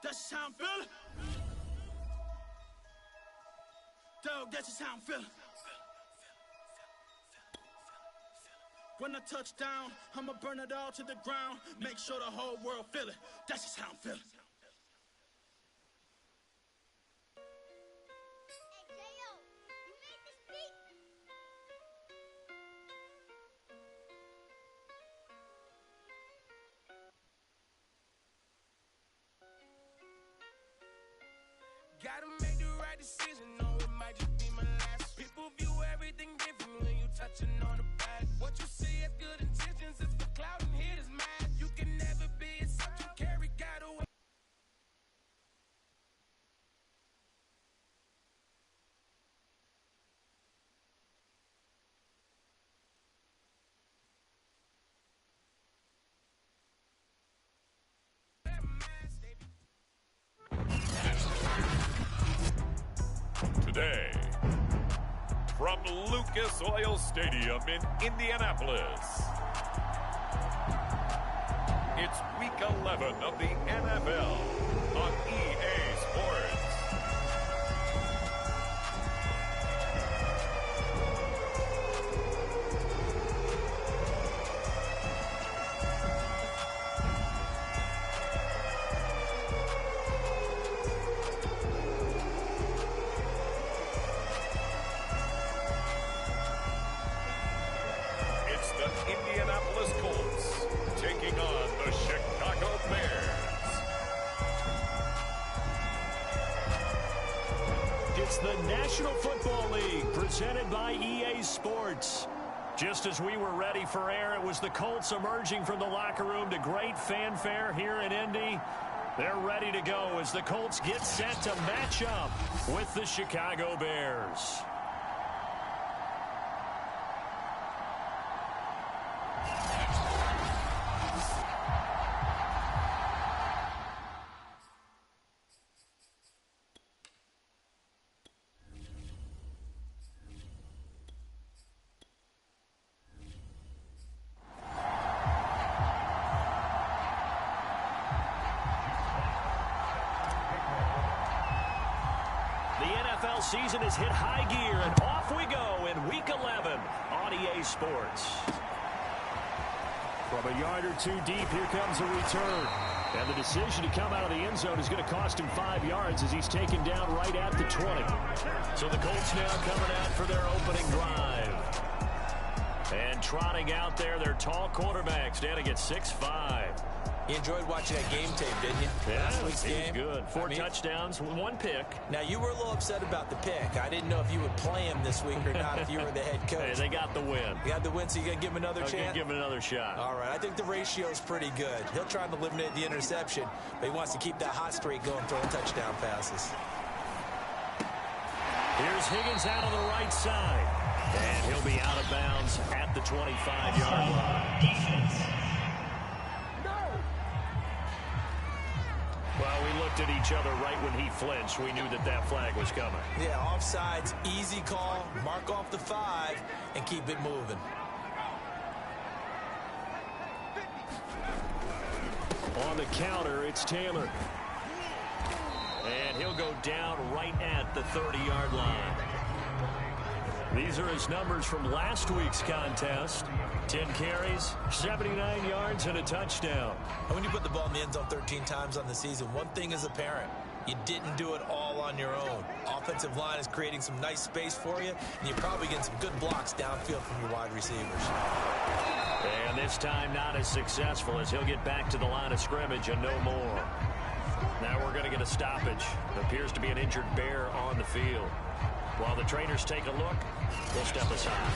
That's just how I'm feeling. Dog, that's just how I'm feeling. When I touch down, I'ma burn it all to the ground. Make sure the whole world feel it. That's just how I'm feeling. Gotta make the right decision, no, it might just be my last. People view everything different when you touching on the back. What you see as good intentions is for clout and haters mad. You can never be a subject, carry God away. Today, from Lucas Oil Stadium in Indianapolis, it's Week 11 of the NFL on EA Sports. Indianapolis Colts taking on the Chicago Bears. It's the National Football League presented by EA Sports. Just as we were ready for air, it was the Colts emerging from the locker room to great fanfare here in Indy. They're ready to go as the Colts get set to match up with the Chicago Bears. Season has hit high gear, and off we go in Week 11 on EA Sports. From a yard or two deep, here comes a return. And the decision to come out of the end zone is going to cost him 5 yards as he's taken down right at the 20. So the Colts now coming out for their opening drive. And trotting out there, their tall quarterback standing at 6'5". You enjoyed watching that game tape, didn't you? Yeah, Last week's game. Good. Four touchdowns, 1 pick. Now, you were a little upset about the pick. I didn't know if you would play him this week or not if you were the head coach. Hey, they got the win. You got the win, so you got to give him another chance? Give him another shot. All right. I think the ratio is pretty good. He'll try to eliminate the interception, but he wants to keep that hot streak going, throwing touchdown passes. Here's Higgins out on the right side. And he'll be out of bounds at the 25-yard line. Well, we looked at each other right when he flinched. We knew that that flag was coming. Yeah, offsides, easy call, mark off the 5, and keep it moving. On the counter, it's Taylor. And he'll go down right at the 30-yard line. These are his numbers from last week's contest. 10 carries, 79 yards, and a touchdown. And when you put the ball in the end zone 13 times on the season, one thing is apparent. You didn't do it all on your own. Offensive line is creating some nice space for you, and you're probably getting some good blocks downfield from your wide receivers. And this time not as successful as he'll get back to the line of scrimmage and no more. Now we're going to get a stoppage. It appears to be an injured Bear on the field. While the trainers take a look, we'll step aside.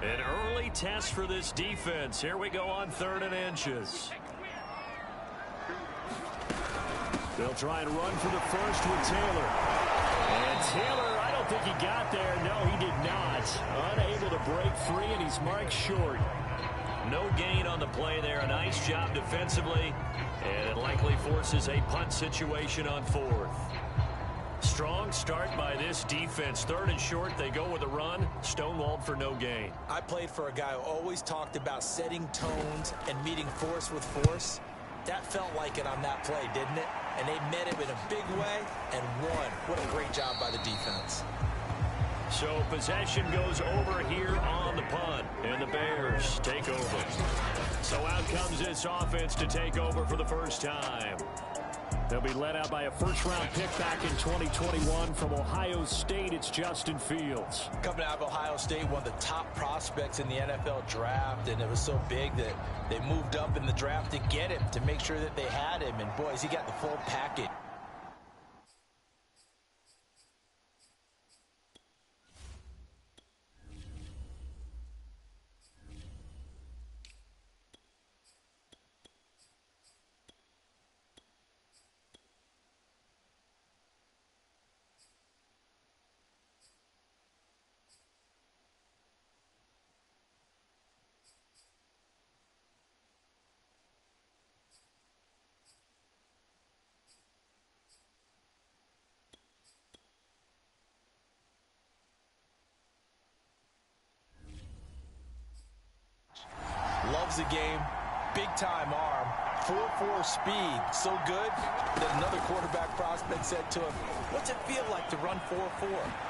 An early test for this defense. Here we go on 3rd and inches. They'll try and run for the first with Taylor. And Taylor, I don't think he got there. No, he did not. Unable to break free, and he's marked short. No gain on the play there. A nice job defensively. And it likely forces a punt situation on 4th. Strong start by this defense. 3rd and short, they go with a run. Stonewalled for no gain. I played for a guy who always talked about setting tones and meeting force with force. That felt like it on that play, didn't it? And they met him in a big way and won. What a great job by the defense. So possession goes over here on the punt, and the Bears take over. So out comes this offense to take over for the first time. They'll be led out by a first-round pick back in 2021 from Ohio State. It's Justin Fields. Coming out of Ohio State, one of the top prospects in the NFL draft, and it was so big that they moved up in the draft to get him, to make sure that they had him. And, boys, he got the full package. Loves the game, big-time arm, 4.4 speed, so good that another quarterback prospect said to him, what's it feel like to run 4.4?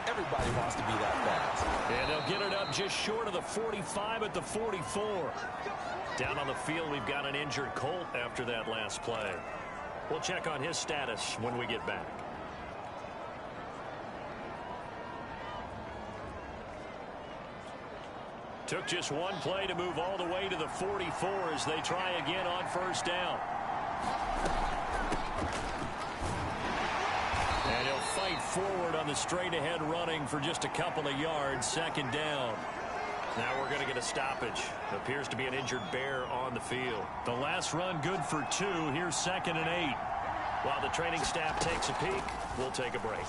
Everybody wants to be that fast. And they'll get it up just short of the 45 at the 44. Down on the field, we've got an injured Colt after that last play. We'll check on his status when we get back. Took just one play to move all the way to the 44 as they try again on first down. And he'll fight forward on the straight-ahead running for just a couple of yards. 2nd down. Now we're going to get a stoppage. Appears to be an injured Bear on the field. The last run good for 2. Here's 2nd and 8. While the training staff takes a peek, we'll take a break.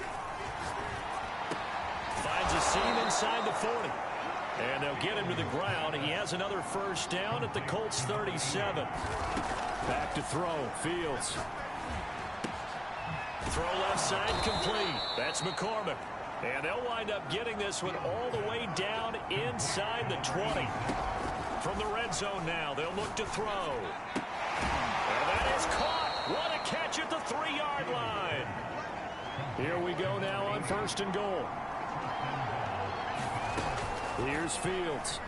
Finds a seam inside the 40. And they'll get him to the ground. He has another first down at the Colts 37. Back to throw. Fields. Throw left side complete. That's McCormick. And they'll wind up getting this one all the way down inside the 20. From the red zone now, they'll look to throw. And that is caught. What a catch at the 3-yard line. Here we go now on 1st and goal. Here's Fields.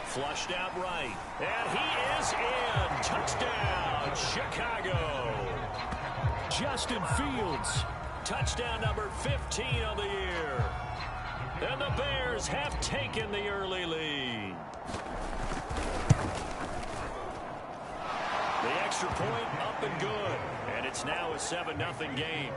Flushed out right. And he is in. Touchdown, Chicago. Justin Fields. Touchdown number 15 on the year. And the Bears have taken the early lead. The extra point up and good. And it's now a 7-0 game.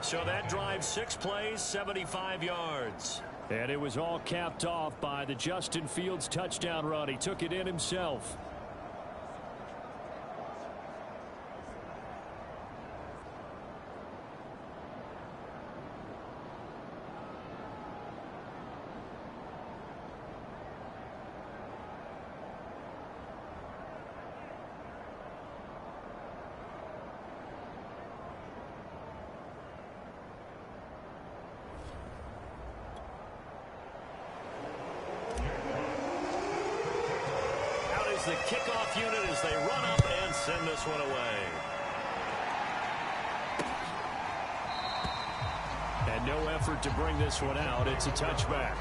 So that drives 6 plays, 75 yards. And it was all capped off by the Justin Fields touchdown run. He took it in himself. The kickoff unit as they run up and send this one away. And no effort to bring this one out. It's a touchback.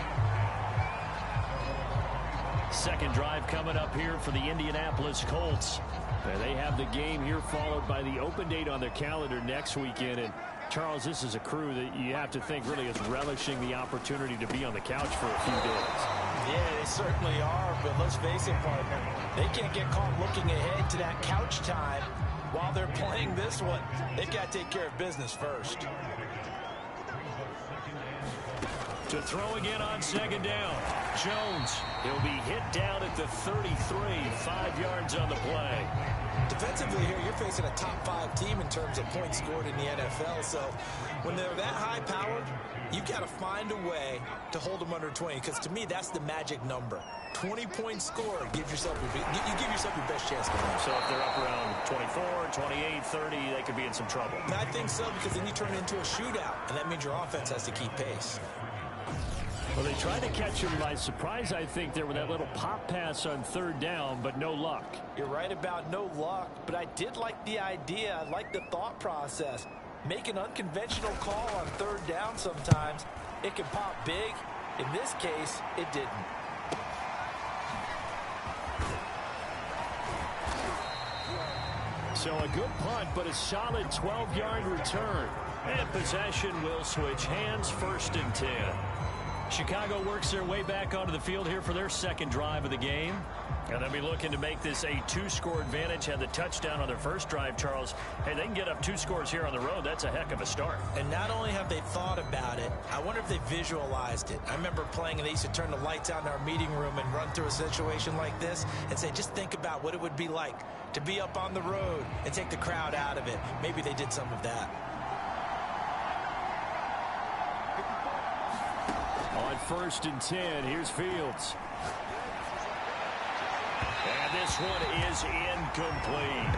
2nd drive coming up here for the Indianapolis Colts. And they have the game here followed by the open date on their calendar next weekend. And Charles, this is a crew that you have to think really is relishing the opportunity to be on the couch for a few days. Yeah, they certainly are, but let's face it, partner. They can't get caught looking ahead to that couch time while they're playing this one. They've got to take care of business first. To throw again on second down. Jones, he'll be hit down at the 33, 5 yards on the play. Defensively here, you're facing a top 5 team in terms of points scored in the NFL. So when they're that high powered, you got to find a way to hold them under 20. Because to me, that's the magic number. 20 points scored, you give yourself your best chance to win. So if they're up around 24, 28, 30, they could be in some trouble. And I think so, because then you turn it into a shootout, and that means your offense has to keep pace. Well, they tried to catch him by surprise, I think, there with that little pop pass on third down, but no luck. You're right about no luck, but I did like the idea. I like the thought process. Make an unconventional call on third down sometimes. It can pop big. In this case, it didn't. So a good punt, but a solid 12-yard return. And possession will switch hands, 1st and 10. Chicago works their way back onto the field here for their second drive of the game. And they'll be looking to make this a 2-score advantage. Had the touchdown on their first drive, Charles. Hey, they can get up 2 scores here on the road. That's a heck of a start. And not only have they thought about it, I wonder if they visualized it. I remember playing, and they used to turn the lights out in our meeting room and run through a situation like this and say, just think about what it would be like to be up on the road and take the crowd out of it. Maybe they did some of that. On 1st and 10, here's Fields. And this one is incomplete.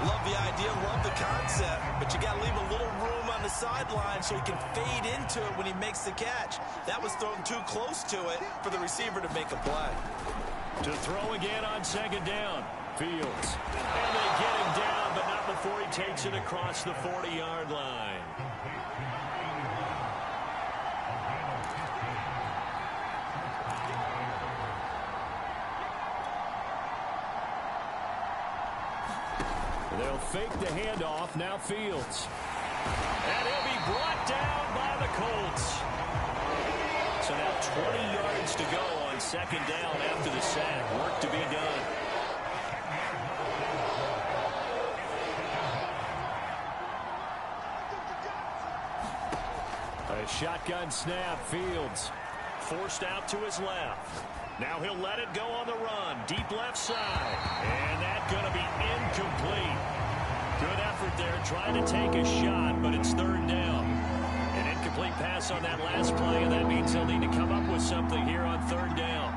Love the idea, love the concept, but you got to leave a little room on the sideline so he can fade into it when he makes the catch. That was thrown too close to it for the receiver to make a play. To throw again on second down, Fields. And they get him down, but not before he takes it across the 40-yard line. They'll fake the handoff, now Fields. And he'll be brought down by the Colts. So now 20 yards to go on second down after the sack. Work to be done. A shotgun snap, Fields. Forced out to his left. Now he'll let it go on the run. Deep left side. And that's going to be incomplete. Good effort there trying to take a shot, but it's third down. An incomplete pass on that last play, and that means they'll need to come up with something here on third down.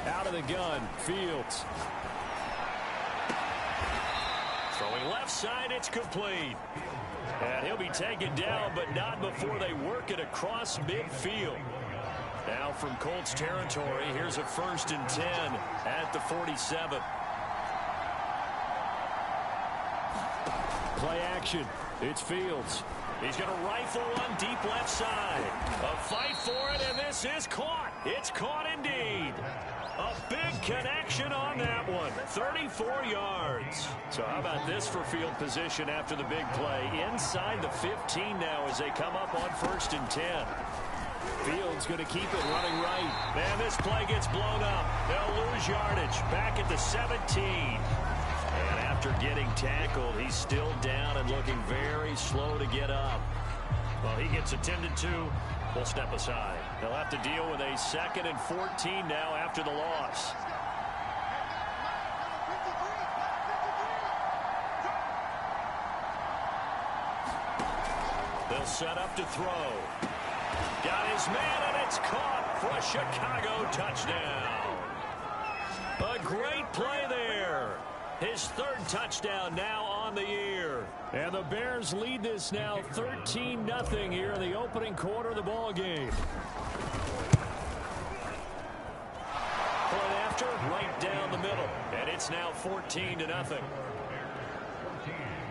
Out of the gun, Fields. Throwing left side, it's complete. And he'll be taken down, but not before they work it across midfield. Now from Colts territory, here's a 1st and 10 at the 47. Play action. It's Fields. He's going to rifle one deep left side. A fight for it, and this is caught. It's caught indeed. A big connection on that one. 34 yards. So how about this for field position after the big play? Inside the 15 now as they come up on 1st and 10. Fields going to keep it running right. Man, this play gets blown up. They'll lose yardage. Back at the 17. And after getting tackled, he's still down and looking very slow to get up. Well, he gets attended to. We'll step aside. They'll have to deal with a 2nd and 14 now after the loss. They'll set up to throw. Got his man, and it's caught for a Chicago touchdown. A great play there. His 3rd touchdown now on the year. And the Bears lead this now 13-0 here in the opening quarter of the ball game. Point after, right down the middle. And it's now 14-0.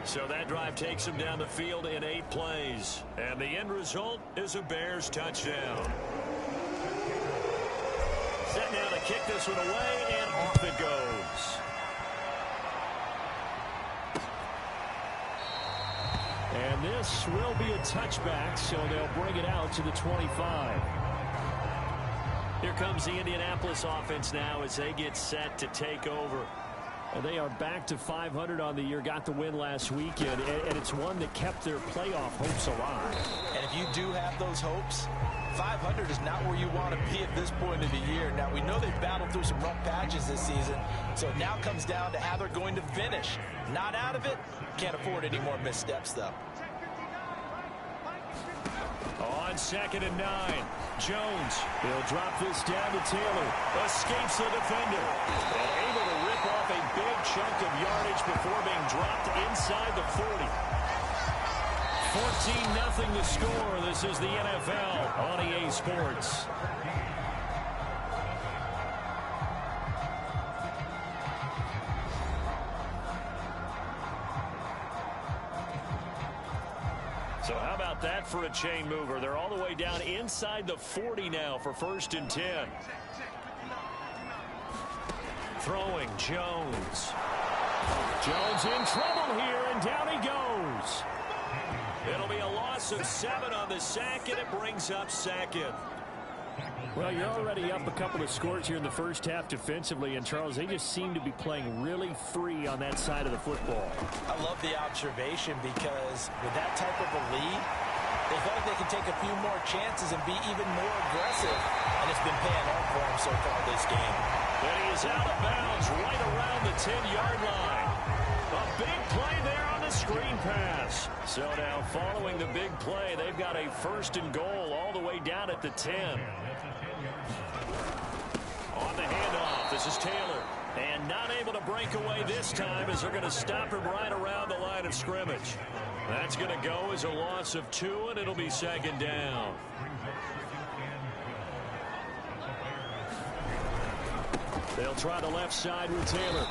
So that drive takes them down the field in 8 plays. And the end result is a Bears touchdown. Set now to kick this one away, and off it goes. And this will be a touchback, so they'll bring it out to the 25. Here comes the Indianapolis offense now as they get set to take over. They are back to 500 on the year, got the win last weekend, and it's one that kept their playoff hopes alive. And if you do have those hopes, 500 is not where you want to be at this point of the year. Now, we know they've battled through some rough patches this season, so it now comes down to how they're going to finish. Not out of it, can't afford any more missteps, though. On 2nd and 9, Jones. He'll drop this down to Taylor. Escapes the defender. And able to rip off a big chunk of yardage before being dropped inside the 40. 14-0 the score. This is the NFL on EA Sports. So how about that for a chain mover? They're all the way down inside the 40 now for 1st and 10. Throwing Jones. Jones in trouble here, and down he goes. It'll be a loss of 7 on the sack, and it brings up 2nd. Well, you're already up a couple of scores here in the first half defensively, and Charles, they just seem to be playing really free on that side of the football. I love the observation because with that type of a lead, they feel like they can take a few more chances and be even more aggressive, and it's been paying off for them so far this game. And he is out of bounds right around the 10-yard line. A big play there on the screen pass. So now following the big play, they've got a 1st and goal all the way down at the 10. On the handoff, this is Taylor. And not able to break away this time as they're going to stop him right around the line of scrimmage. That's going to go as a loss of 2, and it'll be 2nd down. They'll try the left side with Taylor.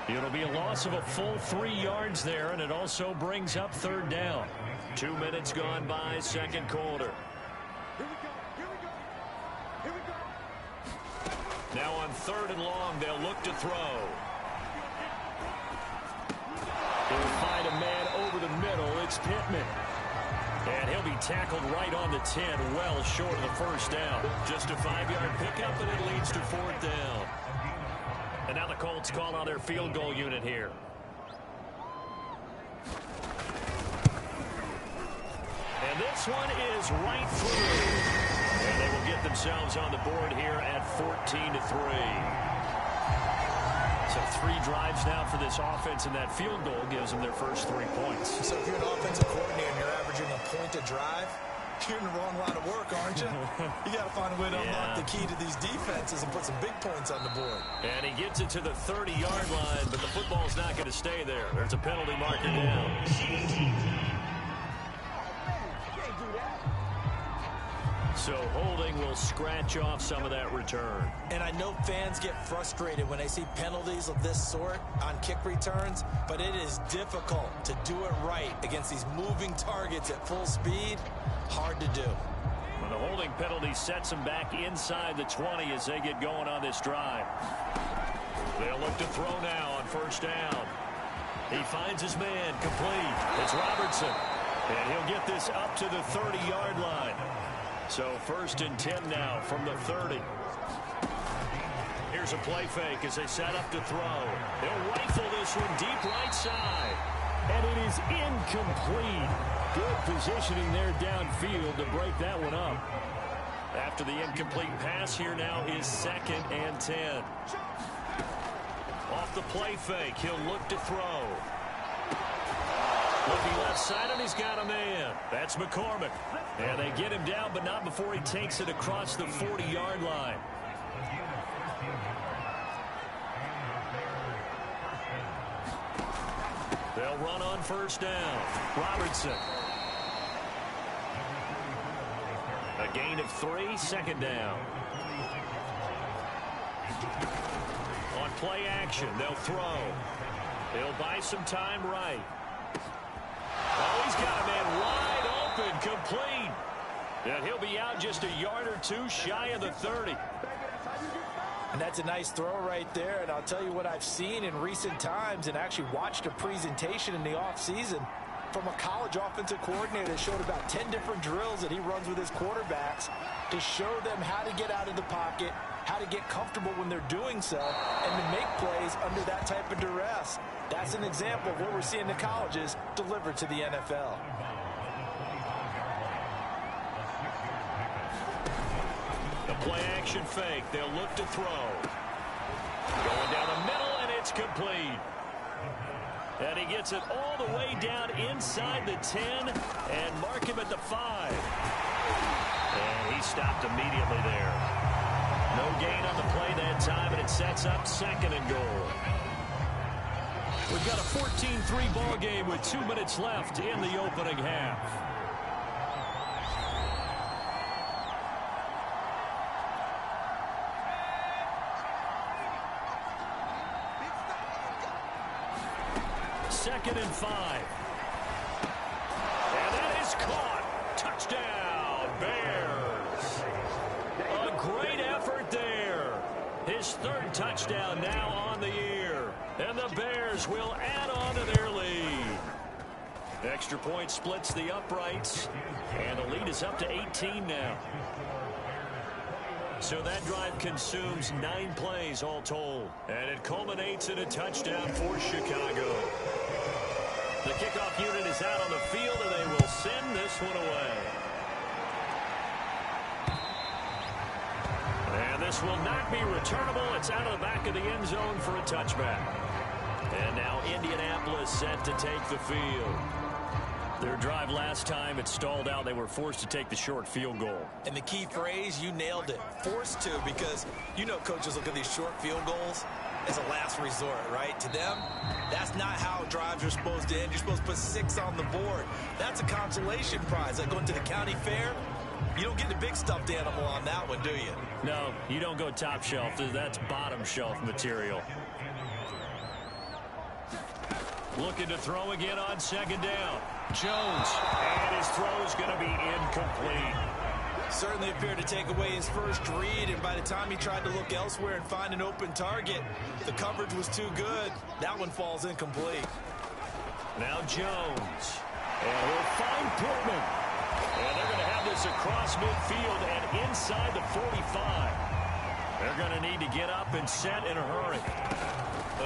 It'll be a loss of a full 3 yards there, and it also brings up 3rd down. 2 minutes gone by, 2nd quarter. Now on 3rd and long, they'll look to throw. They'll find a man over the middle. It's Pittman. And he'll be tackled right on the 10, well short of the 1st down. Just a 5-yard pickup, and it leads to 4th down. And now the Colts call on their field goal unit here. And this one is right through. And they will get themselves on the board here at 14-3. So 3 drives now for this offense, and that field goal gives them their first 3 points. So if you're an offensive coordinator and you're averaging a point a drive, you're in the wrong line of work, aren't you? You got to find a way to unlock the key to these defenses and put some big points on the board. And he gets it to the 30-yard line, but the football's not going to stay there. There's a penalty marker down. So holding will scratch off some of that return. And I know fans get frustrated when they see penalties of this sort on kick returns, but it is difficult to do it right against these moving targets at full speed. Hard to do. Well, the holding penalty sets them back inside the 20 as they get going on this drive. They'll look to throw now on 1st down. He finds his man complete. It's Robertson. And he'll get this up to the 30-yard line. So 1st and 10 now from the 30. Here's a play fake as they set up to throw. They'll rifle this one deep right side. And it is incomplete. Good positioning there downfield to break that one up. After the incomplete pass, here now is 2nd and 10. Off the play fake, he'll look to throw. Looking left side, and he's got a man. That's McCormick. And they get him down, but not before he takes it across the 40-yard line. They'll run on 1st down. Robertson. A gain of 3, 2nd down. On play action, they'll throw. They'll buy some time right. Oh, he's got a man wide open, complete. And he'll be out just a yard or 2 shy of the 30. And that's a nice throw right there. And I'll tell you what I've seen in recent times and actually watched a presentation in the offseason. from a college offensive coordinator that showed about 10 different drills that he runs with his quarterbacks to show them how to get out of the pocket, how to get comfortable when they're doing so, and to make plays under that type of duress. That's an example of what we're seeing the colleges deliver to the NFL. The play action fake. They'll look to throw. Going down the middle, and it's complete. And he gets it all the way down inside the 10 and mark him at the 5. And he stopped immediately there. No gain on the play that time, and it sets up 2nd and goal. We've got a 14-3 ball game with 2 minutes left in the opening half. Second and 5. And that is caught. Touchdown, Bears. A great effort there. His 3rd touchdown now on the year. And the Bears will add on to their lead. Extra point splits the uprights. And the lead is up to 18 now. So that drive consumes 9 plays all told. And it culminates in a touchdown for Chicago. The kickoff unit is out on the field, and they will send this one away. And this will not be returnable. It's out of the back of the end zone for a touchback. And now Indianapolis set to take the field. Their drive last time, it stalled out. They were forced to take the short field goal. And the key phrase, you nailed it. Forced to, because you know coaches look at these short field goals as a last resort, right? To them, that's not how drives are supposed to end. You're supposed to put 6 on the board. That's a consolation prize. Like going to the county fair, you don't get the big stuffed animal on that one, do you? No, you don't go top shelf. That's bottom shelf material. Looking to throw again on 2nd down. Jones, and his throw is going to be incomplete. Certainly appeared to take away his first read, and by the time he tried to look elsewhere and find an open target, the coverage was too good. That one falls incomplete. Now Jones, and he'll find Pittman. And they're going to have this across midfield and inside the 45. They're going to need to get up and set in a hurry.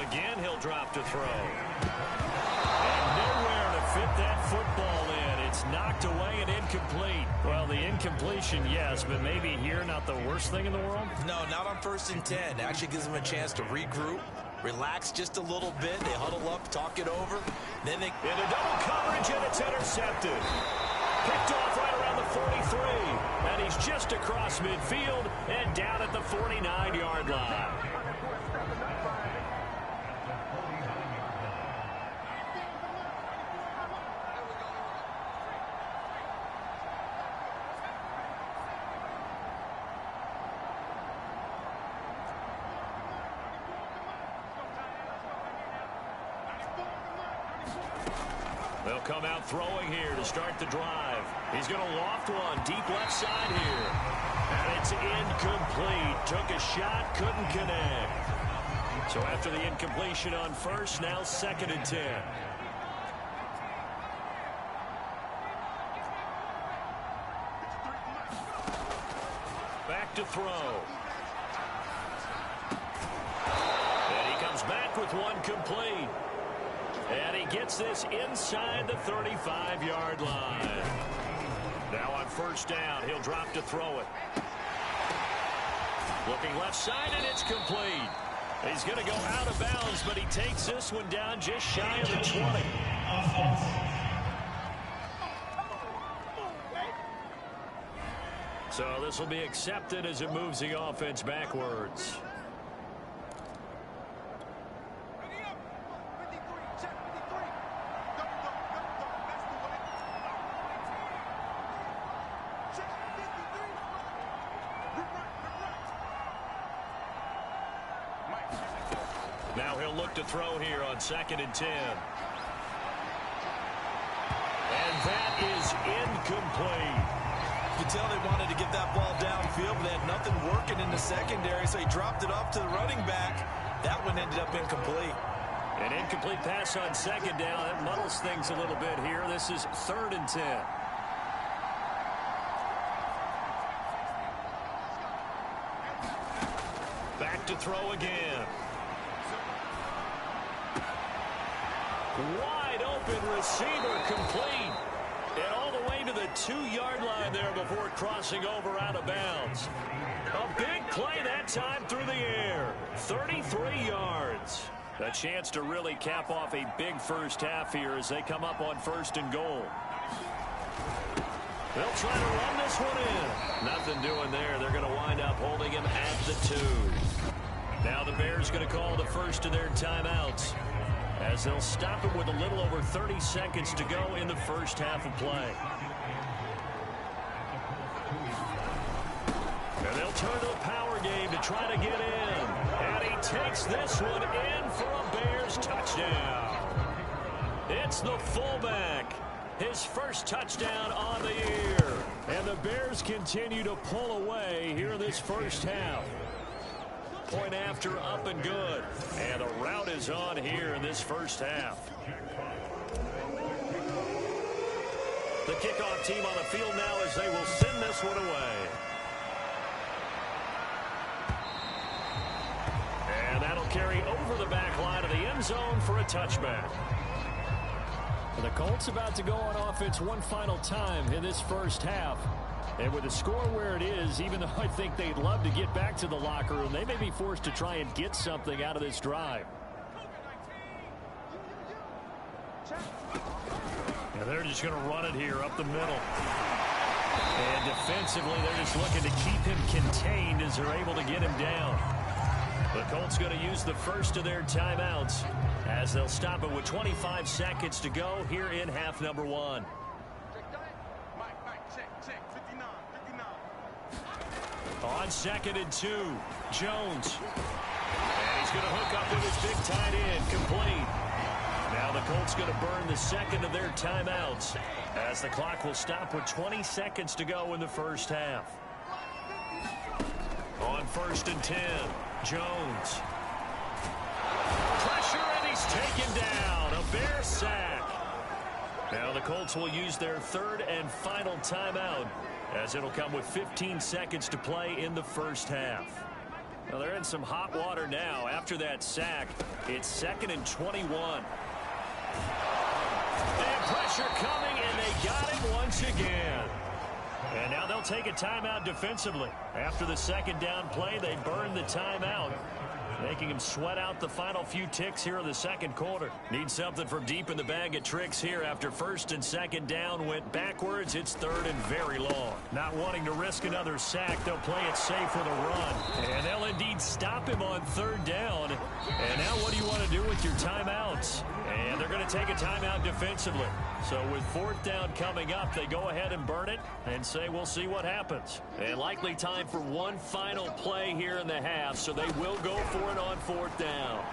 Again, he'll drop to throw. And nowhere to fit that football in. It's knocked away and incomplete. Well, the incompletion, yes, but maybe here not the worst thing in the world? No, not on 1st and 10. Actually gives them a chance to regroup, relax just a little bit. They huddle up, talk it over. Then they into double coverage, and it's intercepted. Picked off right around the 43. And he's just across midfield and down at the 49-yard line. They'll come out throwing here to start the drive. He's going to loft one deep left side here. And it's incomplete. Took a shot, couldn't connect. So after the incompletion on 1st, now 2nd and 10. Back to throw. And he comes back with one complete. And he gets this inside the 35-yard line. Now on 1st down, he'll drop to throw it. Looking left side, and it's complete. He's going to go out of bounds, but he takes this one down just shy of the 20. So this will be accepted as it moves the offense backwards. Now he'll look to throw here on 2nd and 10. And that is incomplete. You can tell they wanted to get that ball downfield, but they had nothing working in the secondary, so he dropped it off to the running back. That one ended up incomplete. An incomplete pass on second down. That muddles things a little bit here. This is 3rd and 10. Back to throw again. Wide open receiver, complete. And all the way to the 2-yard line there before crossing over out of bounds. A big play that time through the air. 33 yards. A chance to really cap off a big first half here as they come up on 1st and goal. They'll try to run this one in. Nothing doing there. They're going to wind up holding him at the 2. Now the Bears going to call the first of their timeouts, as they'll stop him with a little over 30 seconds to go in the first half of play. And they'll turn to the power game to try to get in. And he takes this one in for a Bears touchdown. It's the fullback. His first touchdown on the year. And the Bears continue to pull away here in this first half. Point after, up and good. And the route is on here in this first half. The kickoff team on the field now as they will send this one away. And that'll carry over the back line of the end zone for a touchback. The Colts about to go on offense one final time in this first half. And with the score where it is, even though I think they'd love to get back to the locker room, they may be forced to try and get something out of this drive. And they're just going to run it here up the middle. And defensively, they're just looking to keep him contained as they're able to get him down. The Colts going to use the first of their timeouts as they'll stop it with 25 seconds to go here in half number 1. On 2nd and 2, Jones. And he's going to hook up with his big tight end, complete. Now the Colts going to burn the second of their timeouts as the clock will stop with 20 seconds to go in the first half. On 1st and 10, Jones. Pressure, and he's taken down. A Bear sack. Now the Colts will use their 3rd and final timeout, as it'll come with 15 seconds to play in the first half. Well, they're in some hot water now. After that sack, it's 2nd and 21. And pressure coming, and they got him once again. And now they'll take a timeout defensively. After the second down play, they burn the timeout, making him sweat out the final few ticks here in the second quarter. Need something from deep in the bag of tricks here after 1st and 2nd down went backwards. It's 3rd and very long. Not wanting to risk another sack, they'll play it safe with a run. And they'll indeed stop him on 3rd down. And now what do you want to do with your timeouts? And they're going to take a timeout defensively. So with 4th down coming up, they go ahead and burn it and say we'll see what happens. And likely time for one final play here in the half, so they will go for it on 4th down.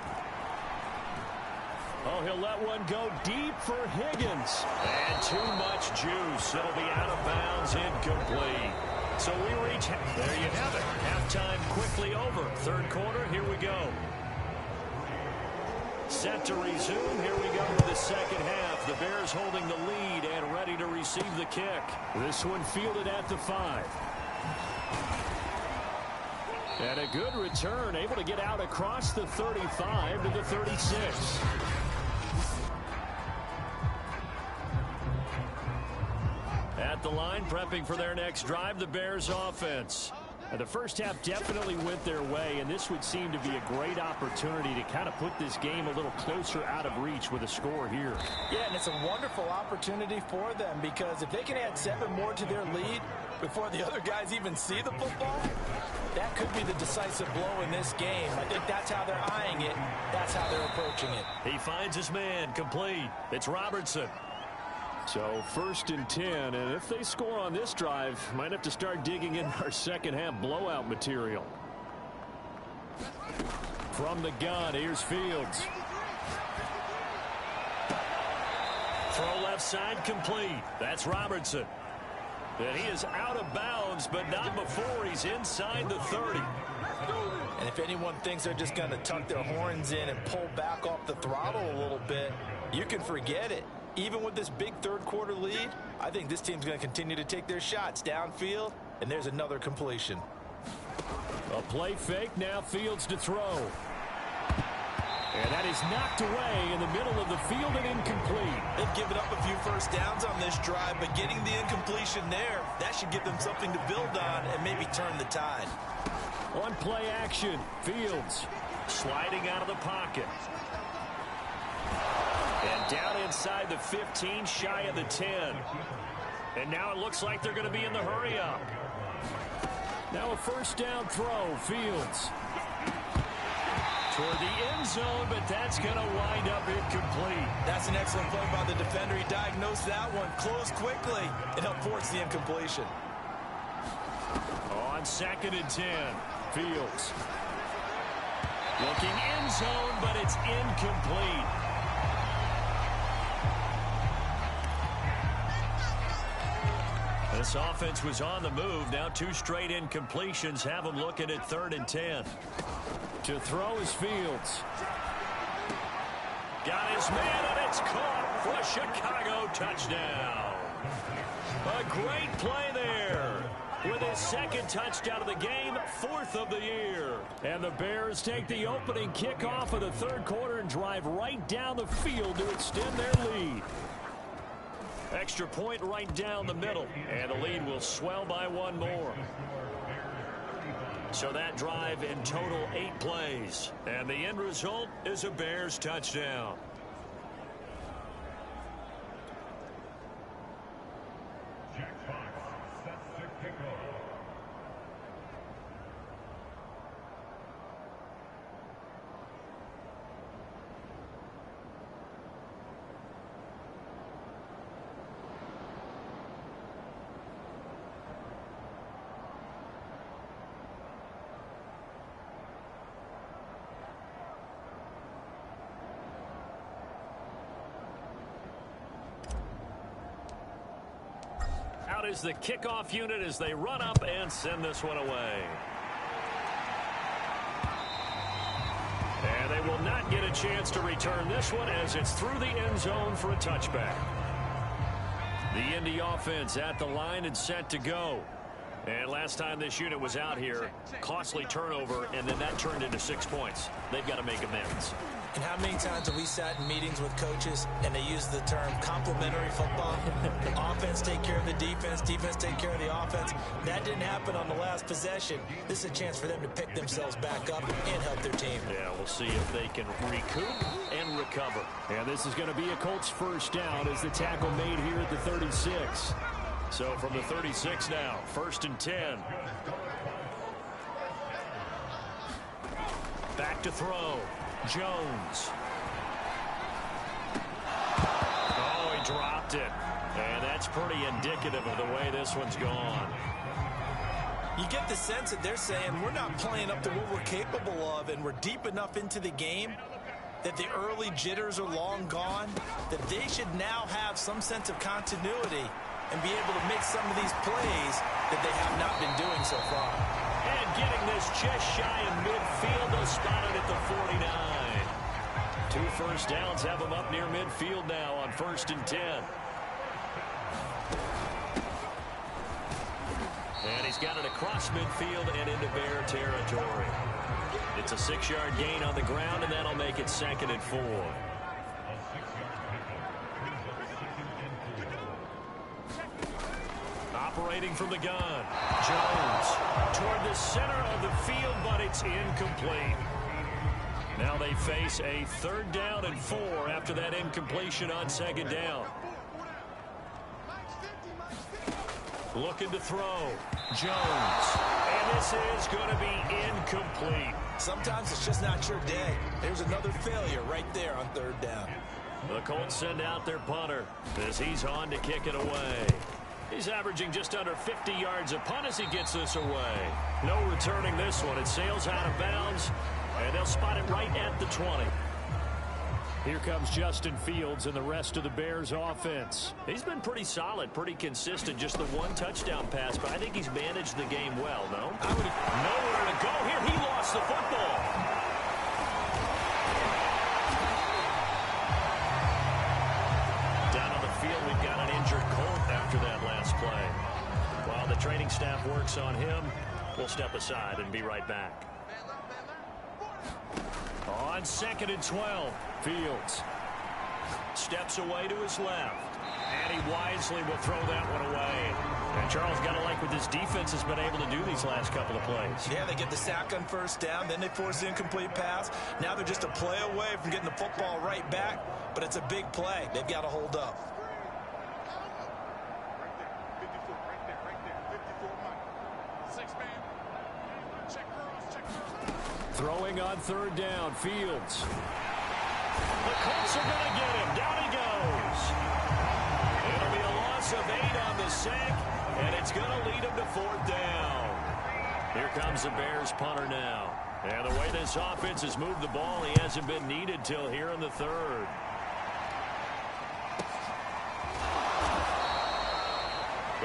Oh, he'll let one go deep for Higgins. And too much juice. It'll be out of bounds, incomplete. So we reach, there you have it. Halftime quickly over. 3rd quarter, here we go. Set to resume. Here we go to the second half. The Bears holding the lead and ready to receive the kick. This one fielded at the 5. And a good return, able to get out across the 35 to the 36. At the line, prepping for their next drive, the Bears offense. And the first half definitely went their way, and this would seem to be a great opportunity to kind of put this game a little closer out of reach with a score here. Yeah, and it's a wonderful opportunity for them, because if they can add 7 more to their lead before the other guys even see the football, that could be the decisive blow in this game. I think that's how they're eyeing it. That's how they're approaching it. He finds his man, complete. It's Robertson. So 1st and 10, and if they score on this drive, might have to start digging in our second half blowout material. From the gun, here's Fields. Throw left side, complete. That's Robertson. And he is out of bounds, but not before he's inside the 30. And if anyone thinks they're just going to tuck their horns in and pull back off the throttle a little bit, you can forget it. Even with this big third-quarter lead, I think this team's going to continue to take their shots downfield, and there's another completion. A play fake, now Fields to throw. And that is knocked away in the middle of the field and incomplete. They've given up a few first downs on this drive, but getting the incompletion there, that should give them something to build on and maybe turn the tide. On play action, Fields sliding out of the pocket. And down inside the 15, shy of the 10. And now it looks like they're going to be in the hurry up. Now a first down throw, Fields. Toward the end zone, but that's going to wind up incomplete. That's an excellent play by the defender. He diagnosed that one, closed quickly, and helped force the incompletion. On 2nd and 10, Fields. Looking end zone, but it's incomplete. This offense was on the move. Now 2 straight incompletions have them looking at 3rd and 10. To throw is Fields. Got his man, and it's caught for a Chicago touchdown. A great play there. With his 2nd touchdown of the game, 4th of the year. And the Bears take the opening kickoff of the 3rd quarter and drive right down the field to extend their lead. Extra point right down the middle, and the lead will swell by 1 more. So that drive in total 8 plays. And the end result is a Bears touchdown. Is the kickoff unit as they run up and send this one away. And they will not get a chance to return this one as it's through the end zone for a touchback. The Indy offense at the line and set to go. And last time this unit was out here, costly turnover, and then that turned into 6 points. They've got to make amends. And how many times have we sat in meetings with coaches and they use the term complementary football? Offense take care of the defense, defense take care of the offense. That didn't happen on the last possession. This is a chance for them to pick themselves back up and help their team. Yeah, we'll see if they can recoup and recover. And this is going to be a Colts first down as the tackle made here at the 36. So from the 36 now, 1st and 10. Back to throw. Jones. Oh, he dropped it. And that's pretty indicative of the way this one's gone. You get the sense that they're saying we're not playing up to what we're capable of, and we're deep enough into the game that the early jitters are long gone, that they should now have some sense of continuity and be able to make some of these plays that they have not been doing so far. And getting this just shy of midfield, they'll spot it at the 49. 2 first downs have them up near midfield now on 1st and 10. And he's got it across midfield and into Bear territory. It's a 6-yard gain on the ground, and that'll make it 2nd and 4. Operating from the gun. Jones toward the center of the field, but it's incomplete. Now they face a 3rd down and 4 after that incompletion on 2nd down. Looking to throw. Jones. And this is going to be incomplete. Sometimes it's just not your day. There's another failure right there on 3rd down. The Colts send out their punter as he's on to kick it away. He's averaging just under 50 yards a punt as he gets this away. No returning this one. It sails out of bounds, and they'll spot it right at the 20. Here comes Justin Fields and the rest of the Bears offense. He's been pretty solid, pretty consistent, just the one touchdown pass, but I think he's managed the game well, no? Nowhere to go here. He lost the football. Down on the field, we've got an injured Colt after that last play. While the training staff works on him, we'll step aside and be right back. On 2nd and 12, Fields steps away to his left, and he wisely will throw that one away. And Charles, got to like what this defense has been able to do these last couple of plays. Yeah, they get the sack on first down, then they force the incomplete pass. Now they're just a play away from getting the football right back, but it's a big play. They've got to hold up. Throwing on 3rd down, Fields. The Colts are going to get him. Down he goes. It'll be a loss of 8 on the sack, and it's going to lead him to 4th down. Here comes the Bears punter now. And the way this offense has moved the ball, he hasn't been needed till here in the 3rd.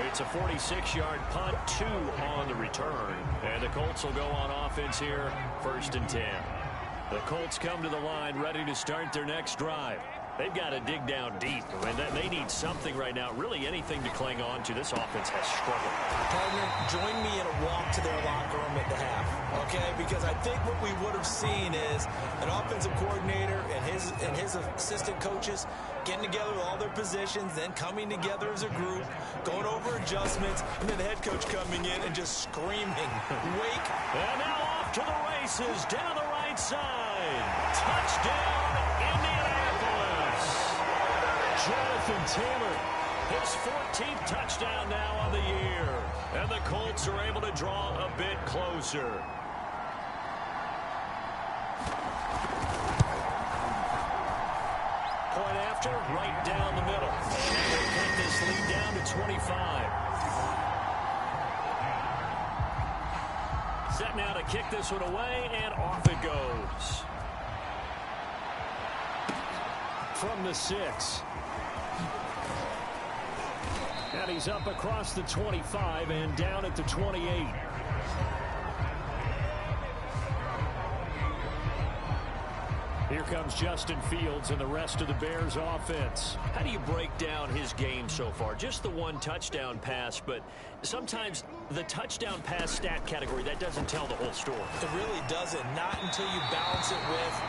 It's a 46-yard punt, 2 on the return. And the Colts will go on offense here, 1st and 10. The Colts come to the line ready to start their next drive. They've got to dig down deep. I mean, they need something right now, really anything to cling on to. This offense has struggled. Partner, join me in a walk to their locker room at the half, okay? Because I think what we would have seen is an offensive coordinator and his assistant coaches getting together with all their positions, then coming together as a group, going over adjustments, and then the head coach coming in and just screaming, wake. And now off to the races, down the right side. Touchdown, Indianapolis. Jonathan Taylor, his 14th touchdown now on the year. And the Colts are able to draw a bit closer. Point after, right down the middle. And they cut this lead down to 25. Set now to kick this one away, and off it goes. From the 6. And he's up across the 25 and down at the 28. Here comes Justin Fields and the rest of the Bears offense. How do you break down his game so far? Just the one touchdown pass, but sometimes the touchdown pass stat category, that doesn't tell the whole story. It really doesn't. Not until you balance it with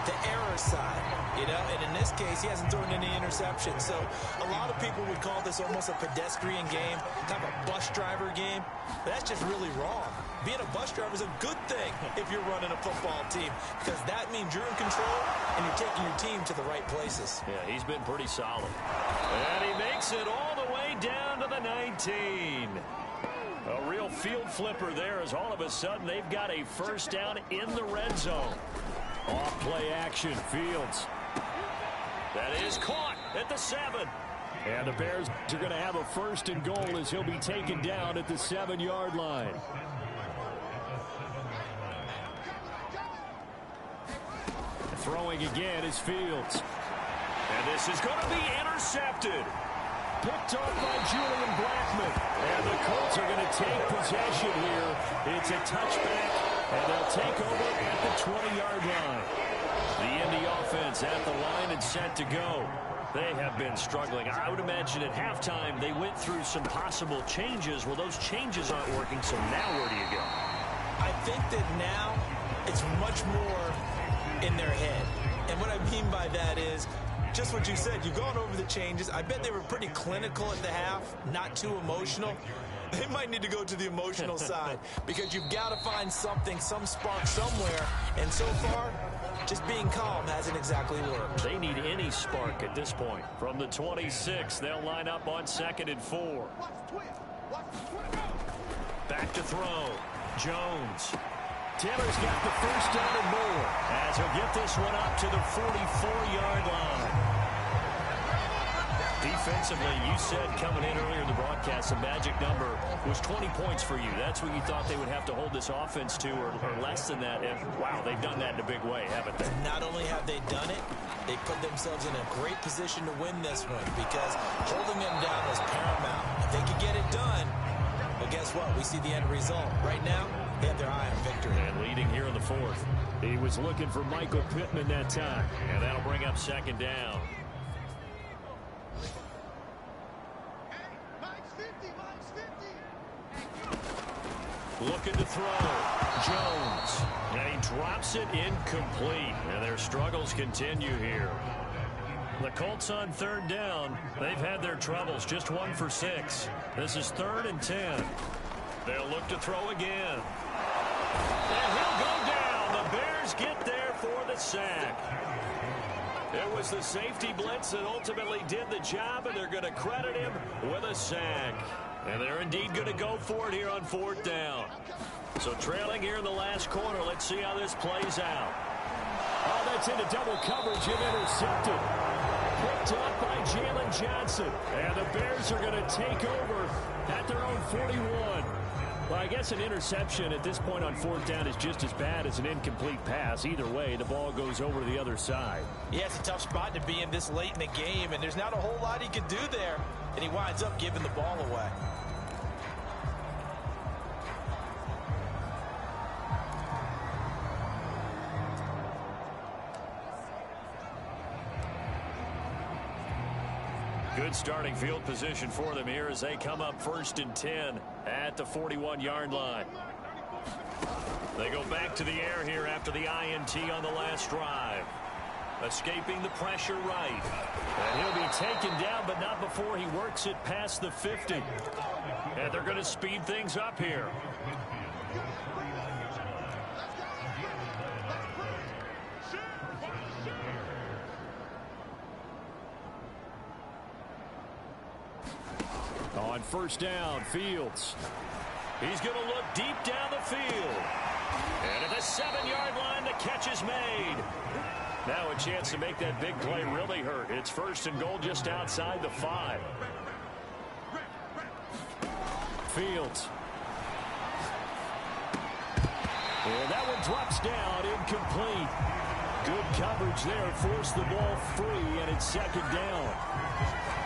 the error side, you know, and in this case, he hasn't thrown any interceptions. So a lot of people would call this almost a pedestrian game, kind of a bus driver game, but that's just really wrong. Being a bus driver is a good thing if you're running a football team, because that means you're in control and you're taking your team to the right places. Yeah, he's been pretty solid. And he makes it all the way down to the 19. A real field flipper there, as all of a sudden they've got a first down in the red zone. Off play action, Fields. That is caught at the 7. And the Bears are going to have a 1st and goal as he'll be taken down at the 7-yard line. Throwing again is Fields. And this is going to be intercepted. Picked off by Julian Blackmon. And the Colts are going to take possession here. It's a touchback, and they'll take over at the 20-yard line. The Indy offense at the line and set to go. They have been struggling. I would imagine at halftime they went through some possible changes. Well, those changes aren't working, so now where do you go? I think that now it's much more in their head. And what I mean by that is just what you said. You've gone over the changes. I bet they were pretty clinical at the half, not too emotional. They might need to go to the emotional side, because you've got to find something, some spark somewhere. And so far, just being calm hasn't exactly worked. They need any spark at this point. From the 26, they'll line up on 2nd and 4. Back to throw. Jones. Taylor's got the first down and more, as he'll get this one up to the 44-yard line. Defensively, you said coming in earlier in the broadcast, the magic number was 20 points for you. That's what you thought they would have to hold this offense to, or less than that. And, wow, they've done that in a big way, haven't they? Not only have they done it, they put themselves in a great position to win this one because holding them down was paramount. If they could get it done, well, guess what? We see the end result. Right now, they have their eye on victory. And leading here in the fourth. He was looking for Michael Pittman that time. And that'll bring up second down. Looking to throw. Jones. And he drops it incomplete. And their struggles continue here. The Colts on third down. They've had their troubles. Just 1 for 6. This is 3rd and 10. They'll look to throw again. And he'll go down. The Bears get there for the sack. It was the safety blitz that ultimately did the job, and they're going to credit him with a sack. And they're indeed going to go for it here on 4th down. So trailing here in the last quarter. Let's see how this plays out. Oh, that's into double coverage and intercepted. Picked up by Jalen Johnson. And the Bears are going to take over at their own 41. Well, I guess an interception at this point on 4th down is just as bad as an incomplete pass. Either way, the ball goes over to the other side. Yeah, it's a tough spot to be in this late in the game, and there's not a whole lot he could do there. And he winds up giving the ball away. Good starting field position for them here as they come up 1st and 10 at the 41-yard line. They go back to the air here after the INT on the last drive. Escaping the pressure right. And he'll be taken down, but not before he works it past the 50. And they're going to speed things up here. On 1st down, Fields. He's going to look deep down the field. And at the 7-yard line, the catch is made. Now a chance to make that big play really hurt. It's 1st and goal just outside the 5. Fields. And that one drops down, incomplete. Good coverage there, forced the ball free, and it's 2nd down.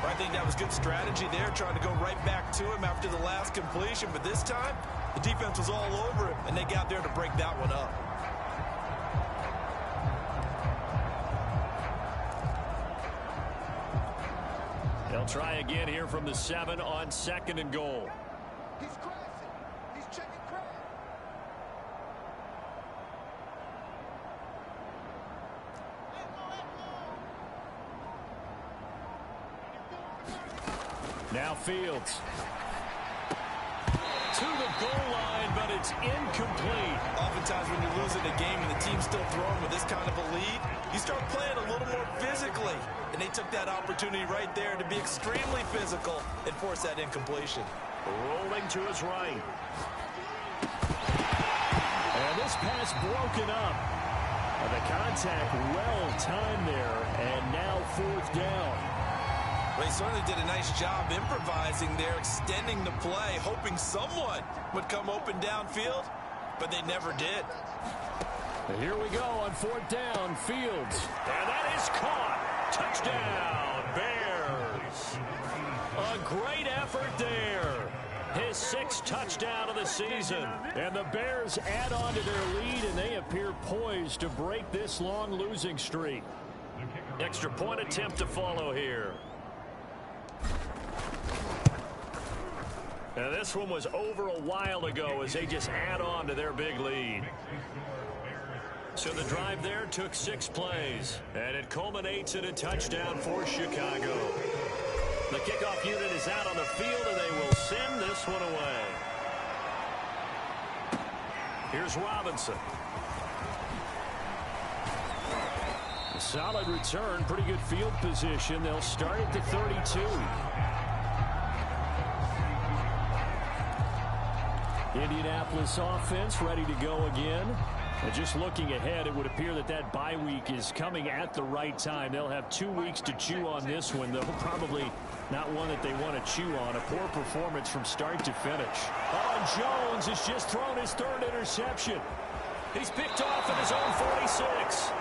I think that was good strategy there, trying to go right back to him after the last completion. But this time, the defense was all over it, and they got there to break that one up. They'll try again here from the 7 on 2nd and goal. He's crashing. He's checking crash. Now Fields. To the goal line, but it's incomplete. Oftentimes when you're losing a game and the team's still throwing with this kind of a lead, you start playing a little more physically. And they took that opportunity right there to be extremely physical and force that incompletion. Rolling to his right. And this pass broken up. And the contact well timed there. And now 4th down. They certainly did a nice job improvising there, extending the play, hoping someone would come open downfield, but they never did. And here we go on 4th down, Fields. And that is caught. Touchdown, Bears. A great effort there. His 6th touchdown of the season. And the Bears add on to their lead, and they appear poised to break this long losing streak. Extra point attempt to follow here. Now this one was over a while ago as they just add on to their big lead. So the drive there took 6 plays, and it culminates in a touchdown for Chicago. The kickoff unit is out on the field, and they will send this one away. Here's Robinson. A solid return, pretty good field position. They'll start at the 32. Indianapolis offense ready to go again. And just looking ahead, it would appear that bye week is coming at the right time. They'll have 2 weeks to chew on this one, though probably not one that they want to chew on. A poor performance from start to finish. Jones has just thrown his 3rd interception. He's picked off at his own 46.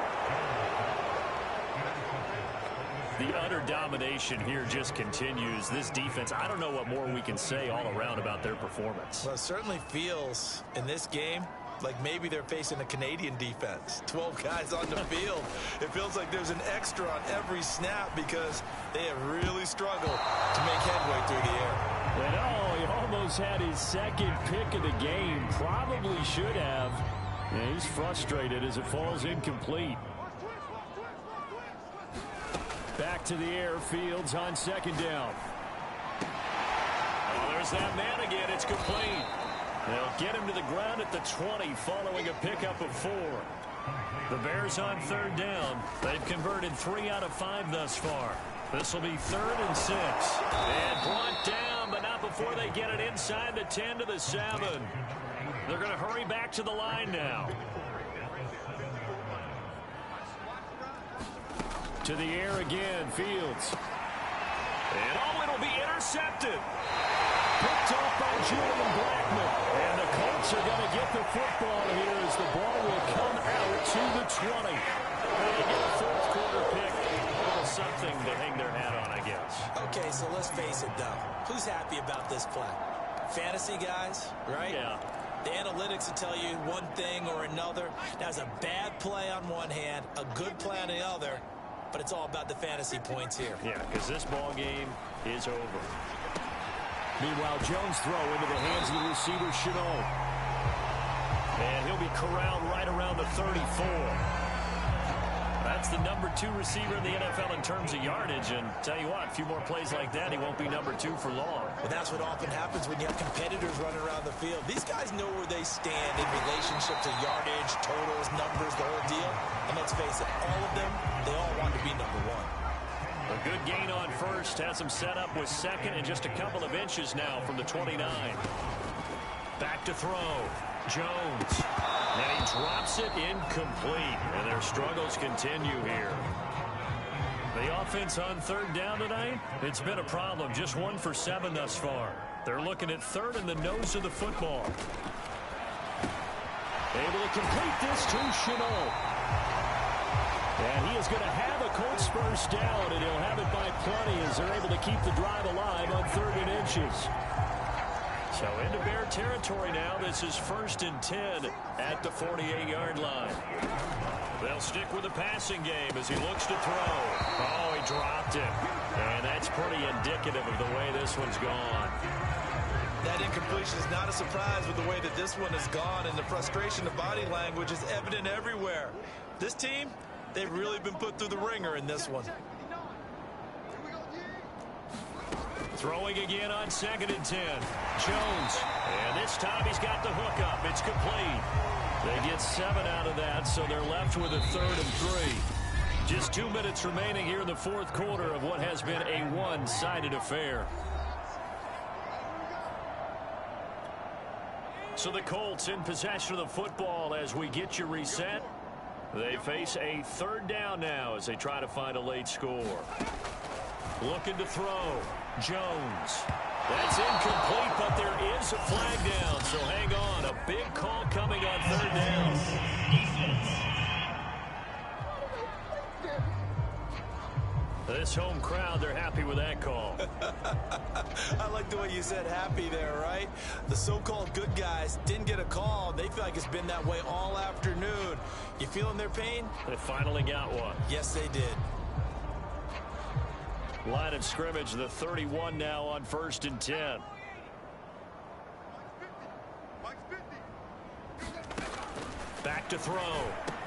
The utter domination here just continues. This defense, I don't know what more we can say all around about their performance. Well, it certainly feels in this game like maybe they're facing a Canadian defense. 12 guys on the field. It feels like there's an extra on every snap because they have really struggled to make headway through the air. And he almost had his 2nd pick of the game. Probably should have. Yeah, he's frustrated as it falls incomplete. Back to the air. Fields on 2nd down. Oh, there's that man again. It's complete. They'll get him to the ground at the 20 following a pickup of 4. The Bears on 3rd down. They've converted 3 out of 5 thus far. This will be 3rd and 6. And brought down, but not before they get it inside the 10 to the 7. They're going to hurry back to the line now. To the air again, Fields. And it'll be intercepted. Picked off by Julian Blackman. And the Colts are going to get the football here as the ball will come out to the 20. They get a 4th quarter pick. A little something to hang their hat on, I guess. Okay, so let's face it, though. Who's happy about this play? Fantasy guys, right? Yeah. The analytics will tell you one thing or another. That's a bad play on one hand, a good play on the other. But it's all about the fantasy points here. Yeah, because this ball game is over. Meanwhile, Jones' throw into the hands of the receiver, Chenault. And he'll be corralled right around the 34. That's the number 2 receiver in the NFL in terms of yardage. And tell you what, a few more plays like that, he won't be number 2 for long. Well, that's what often happens when you have competitors running around the field. These guys know where they stand in relationship to yardage, totals, numbers, the whole deal. And let's face it, all of them, they all want to be number 1. A good gain on 1st. Has him set up with 2nd and just a couple of inches now from the 29. Back to throw. Jones. And he drops it incomplete. And their struggles continue here. The offense on 3rd down tonight, it's been a problem. Just 1 for 7 thus far. They're looking at 3rd in the nose of the football. Able to complete this to Chenault. And he is going to have a Colts first down, and he'll have it by plenty as they're able to keep the drive alive on 3rd and inches. So into Bear territory now. This is 1st and 10 at the 48-yard line. They'll stick with the passing game as he looks to throw. Oh, he dropped it. And that's pretty indicative of the way this one's gone. That incompletion is not a surprise with the way that this one has gone, and the frustration of body language is evident everywhere. This team, they've really been put through the ringer in this one. Throwing again on 2nd and 10. Jones. And this time he's got the hook up. It's complete. They get 7 out of that, so they're left with a 3rd and 3. Just 2 minutes remaining here in the 4th quarter of what has been a one-sided affair. So the Colts in possession of the football as we get you reset. They face a 3rd down now as they try to find a late score. Looking to throw. Jones. That's incomplete, but there is a flag down, so hang on. A big call coming on 3rd down. This home crowd, they're happy with that call. I like the way you said happy there, right? The so-called good guys didn't get a call. They feel like it's been that way all afternoon. You feeling their pain? They finally got one. Yes, they did. Line of scrimmage, the 31 now on 1st and 10. Back to throw.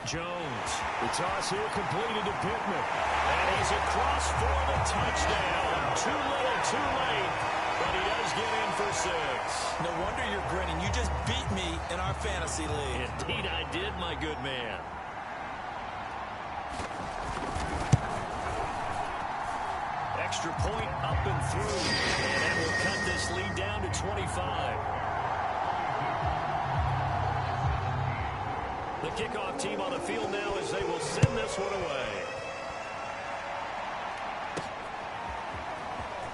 Jones. The toss here completed to Pittman. And he's across for the touchdown. Too little, too late. But he does get in for 6. No wonder you're grinning. You just beat me in our fantasy league. Indeed I did, my good man. Extra point up and through. And that will cut this lead down to 25. The kickoff team on the field now as they will send this one away.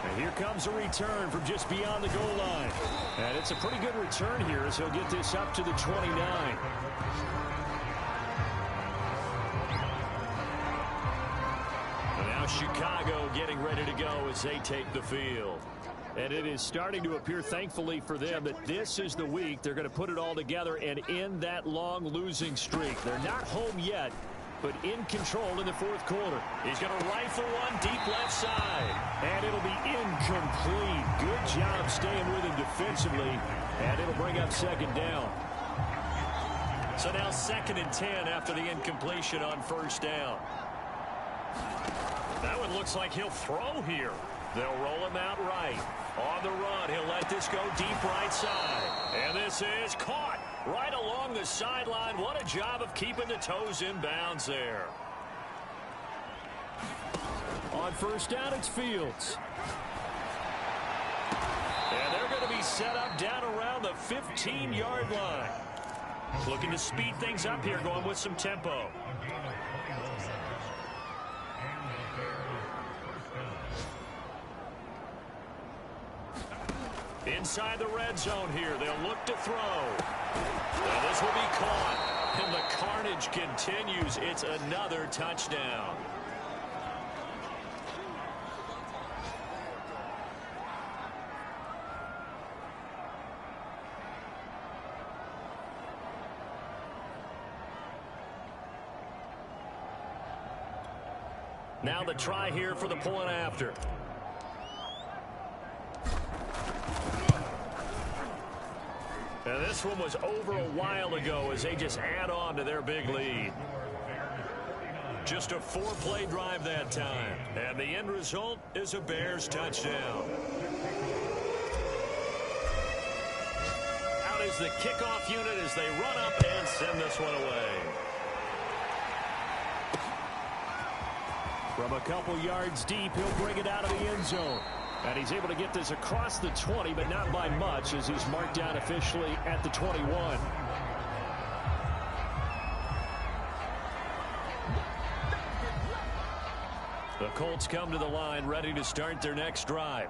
And here comes a return from just beyond the goal line. And it's a pretty good return here as he'll get this up to the 29. And now Chicago getting ready to go as they take the field. And it is starting to appear, thankfully for them, that this is the week they're going to put it all together and end that long losing streak. They're not home yet, but in control in the fourth quarter. He's going to rifle one deep left side. And it'll be incomplete. Good job staying with him defensively. And it'll bring up second down. So now 2nd and 10 after the incompletion on first down. That one looks like he'll throw here. They'll roll him out right. On the run, he'll let this go deep right side. And this is caught right along the sideline. What a job of keeping the toes in bounds there. On first down, it's Fields. And they're going to be set up down around the 15-yard line. Looking to speed things up here, going with some tempo. Inside the red zone here, they'll look to throw. And this will be caught. And the carnage continues. It's another touchdown. Now the try here for the point after. Now this one was over a while ago as they just add on to their big lead. Just a 4-play drive that time. And the end result is a Bears touchdown. Out is the kickoff unit as they run up and send this one away. From a couple yards deep, he'll bring it out of the end zone. And he's able to get this across the 20, but not by much as he's marked down officially at the 21. The Colts come to the line ready to start their next drive.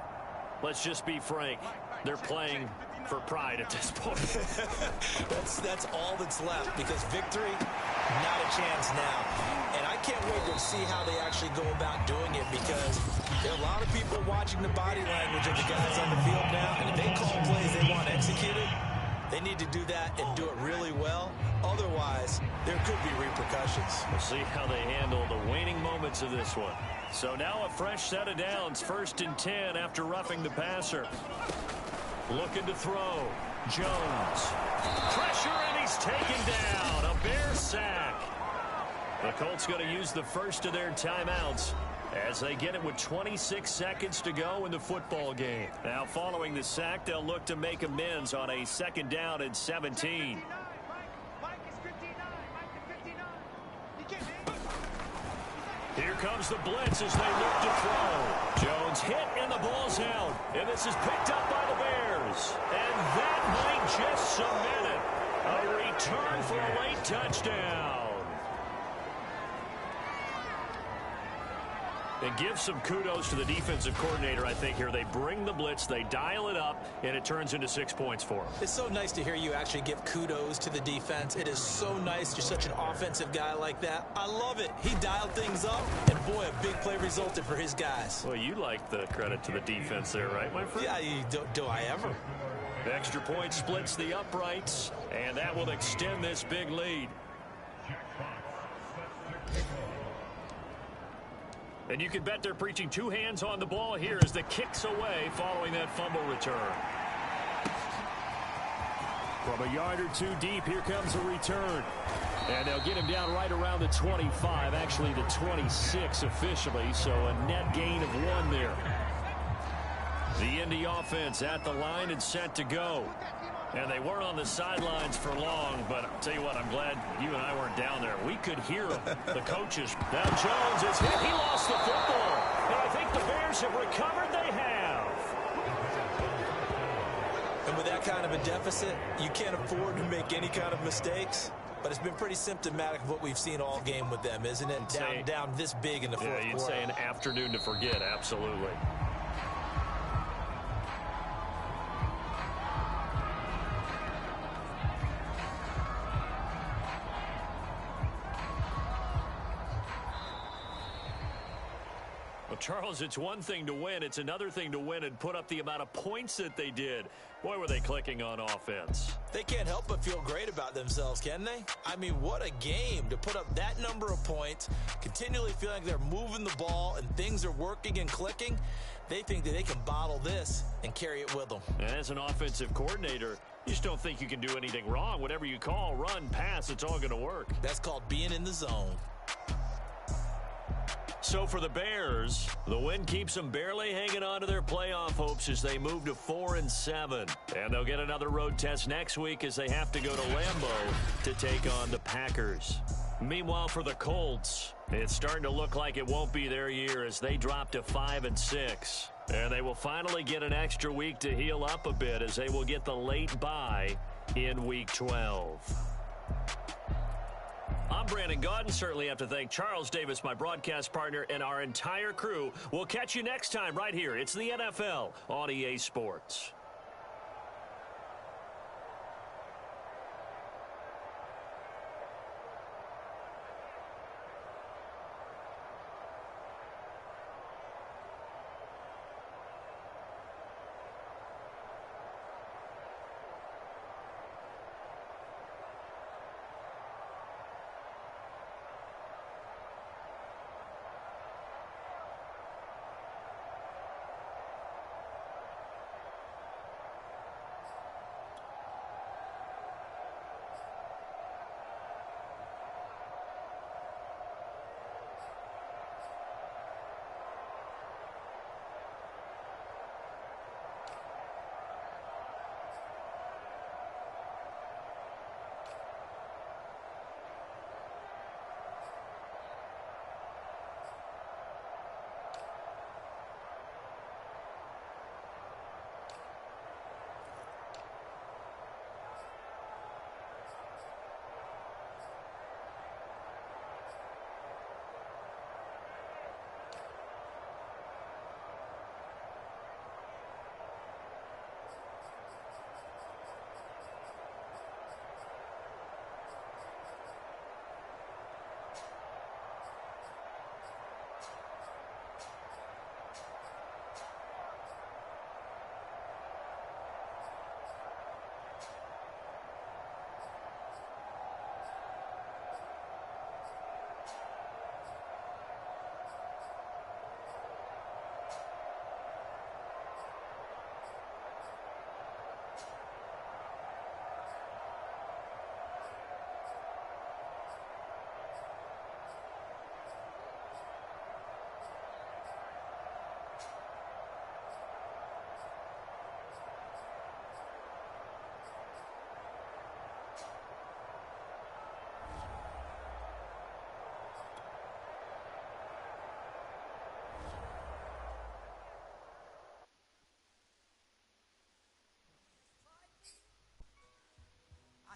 Let's just be frank. They're playing for pride at this point. That's all that's left because victory, not a chance now. And I can't wait to see how they actually go about doing it because there are a lot of people watching the body language of the guys on the field now. And if they call plays they want executed, they need to do that and do it really well. Otherwise, there could be repercussions. We'll see how they handle the waning moments of this one. So now a fresh set of downs, 1st and 10 after roughing the passer. Looking to throw. Jones. Pressure, and he's taken down. A Bears sack. The Colts going to use the first of their timeouts as they get it with 26 seconds to go in the football game. Now, following the sack, they'll look to make amends on a 2nd down and 17. Here comes the blitz as they look to throw. Jones hit, and the ball's out. And this is picked up by the Bears. And that might just cement it. A return for a late touchdown. And give some kudos to the defensive coordinator, I think, here. They bring the blitz, they dial it up, and it turns into 6 points for them. It's so nice to hear you actually give kudos to the defense. It is so nice. You're such an offensive guy like that. I love it. He dialed things up, and boy, a big play resulted for his guys. Well, you like the credit to the defense there, right, my friend? Yeah, do I ever? The extra point splits the uprights, and that will extend this big lead. And you can bet they're preaching 2 hands on the ball here as the kick's away following that fumble return. From a yard or 2 deep, here comes a return. And they'll get him down right around the 25, actually the 26 officially, so a net gain of 1 there. The Indy offense at the line and set to go. And they weren't on the sidelines for long, but I'll tell you what, I'm glad you and I weren't down there. We could hear them, the coaches. Now Jones is hit. He lost the football. And I think the Bears have recovered. They have. And with that kind of a deficit, you can't afford to make any kind of mistakes. but it's been pretty symptomatic of what we've seen all game with them, isn't it? Down this big in the fourth quarter. You'd say an afternoon to forget, absolutely. Well, Charles, it's one thing to win. It's another thing to win and put up the amount of points that they did. Boy, were they clicking on offense. They can't help but feel great about themselves, can they? I mean, what a game to put up that number of points, continually feeling like they're moving the ball and things are working and clicking. They think that they can bottle this and carry it with them. And as an offensive coordinator, you just don't think you can do anything wrong. Whatever you call, run, pass, it's all going to work. That's called being in the zone. So for the Bears, the win keeps them barely hanging on to their playoff hopes as they move to 4-7. And they'll get another road test next week as they have to go to Lambeau to take on the Packers. Meanwhile, for the Colts, it's starting to look like it won't be their year as they drop to 5-6. And they will finally get an extra week to heal up a bit as they will get the late bye in Week 12. I'm Brandon Gaudin. Certainly have to thank Charles Davis, my broadcast partner, and our entire crew. We'll catch you next time right here. It's the NFL on EA Sports.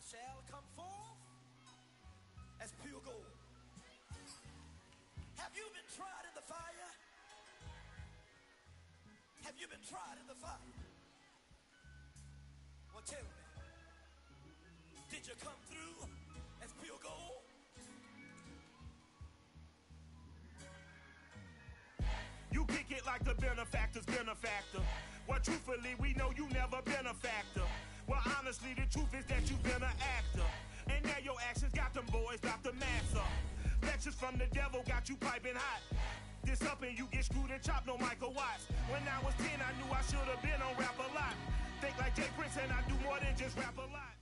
Shall come forth as pure gold. Have you been tried in the fire? Have you been tried in the fire? Well, tell me, did you come through as pure gold? You kick it like the benefactor's benefactor. Well, truthfully, we know you never been a factor. Well, honestly, the truth is that you've been an actor. And now your actions got them boys about to mass up. Lectures from the devil got you piping hot. This up and you get screwed and chopped, no Michael Watts. When I was 10, I knew I should have been on Rap a Lot. Think like Jay Prince and I do more than just rap a lot.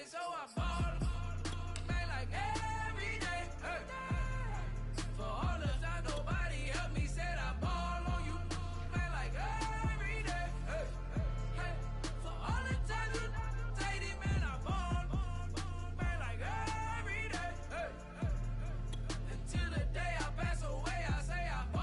so I ball. Man, like every day. Hey. For all the time nobody helped me, said I ball on you. Man, like every day. Hey. Hey. For all the time you dated, man, I ball. Man, like every day. Hey. Until the day I pass away, I say I ball.